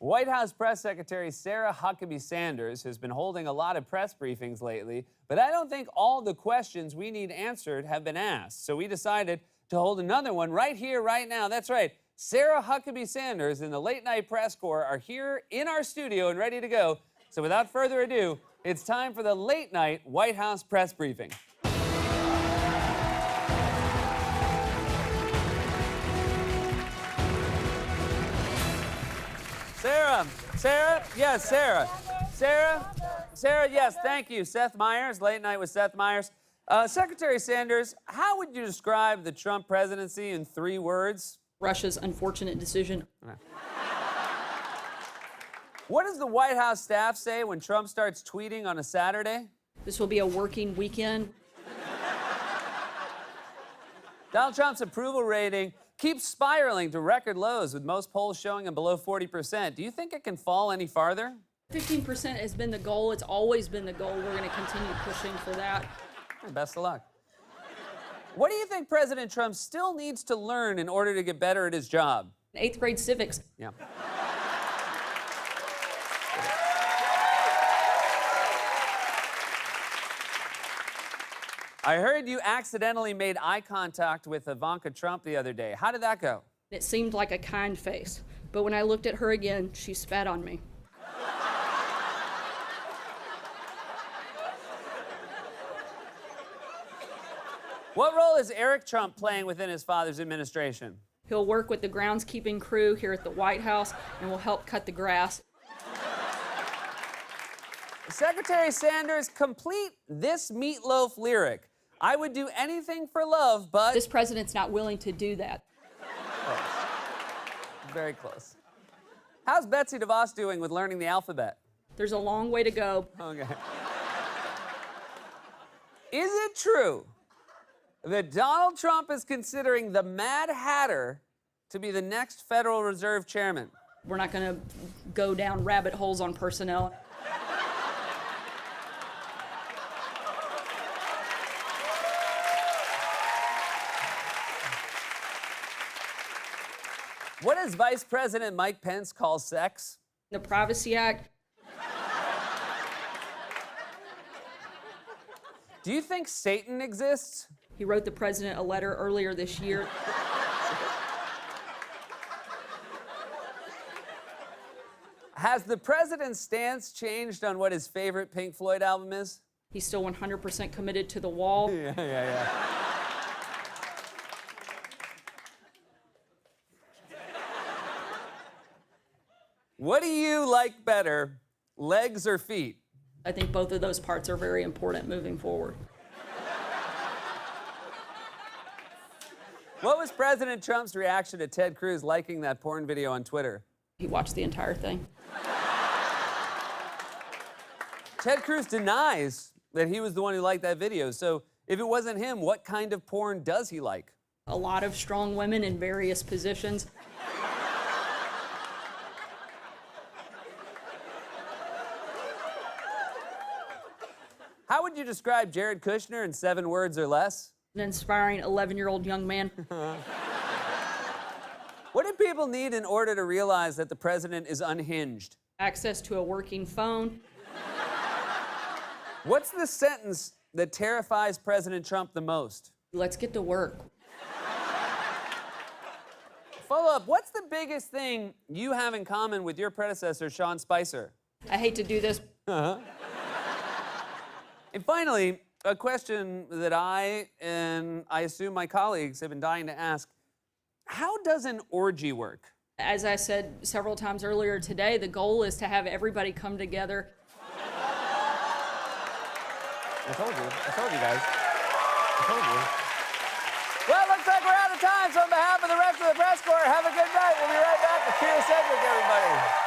White House Press Secretary Sarah Huckabee Sanders has been holding a lot of press briefings lately, but I don't think all the questions we need answered have been asked. So we decided to hold another one right here, right now. That's right. Sarah Huckabee Sanders and the Late Night Press Corps are here in our studio and ready to go. So without further ado, it's time for the Late Night White House Press Briefing. Sarah, yes, thank you. Seth Meyers, Late Night with Seth Meyers. Secretary Sanders, how would you describe the Trump presidency in 3 words? Russia's unfortunate decision. What does the White House staff say when Trump starts tweeting on a Saturday? This will be a working weekend. Donald Trump's approval rating keeps spiraling to record lows, with most polls showing him below 40%. Do you think it can fall any farther? 15% has been the goal. It's always been the goal. We're going to continue pushing for that. Best of luck. What do you think President Trump still needs to learn in order to get better at his job? 8th grade civics. Yeah. I heard you accidentally made eye contact with Ivanka Trump the other day. How did that go? It seemed like a kind face, but when I looked at her again, she spat on me. What role is Eric Trump playing within his father's administration? He'll work with the groundskeeping crew here at the White House and will help cut the grass. Secretary Sanders, complete this Meatloaf lyric. I would do anything for love, but... This president's not willing to do that. Close. Very close. How's Betsy DeVos doing with learning the alphabet? There's a long way to go. Okay. Is it true that Donald Trump is considering the Mad Hatter to be the next Federal Reserve chairman? We're not going to go down rabbit holes on personnel. What does Vice President Mike Pence call sex? The Privacy Act. Do you think Satan exists? He wrote the president a letter earlier this year. Has the president's stance changed on what his favorite Pink Floyd album is? He's still 100% committed to The Wall. Yeah. What do you like better, legs or feet? I think both of those parts are very important moving forward. What was President Trump's reaction to Ted Cruz liking that porn video on Twitter? He watched the entire thing. Ted Cruz denies that he was the one who liked that video. So if it wasn't him, what kind of porn does he like? A lot of strong women in various positions. How would you describe Jared Kushner in 7 words or less? An inspiring 11-year-old young man. What do people need in order to realize that the president is unhinged? Access to a working phone. What's the sentence that terrifies President Trump the most? Let's get to work. Follow up, what's the biggest thing you have in common with your predecessor, Sean Spicer? I hate to do this. And finally, a question that I and I assume my colleagues have been dying to ask. How does an orgy work? As I said several times earlier today, the goal is to have everybody come together. I told you guys. I told you. Well, looks like we're out of time, so on behalf of the rest of the press corps, have a good night. We'll be right back with Kyra Sedgwick, everybody.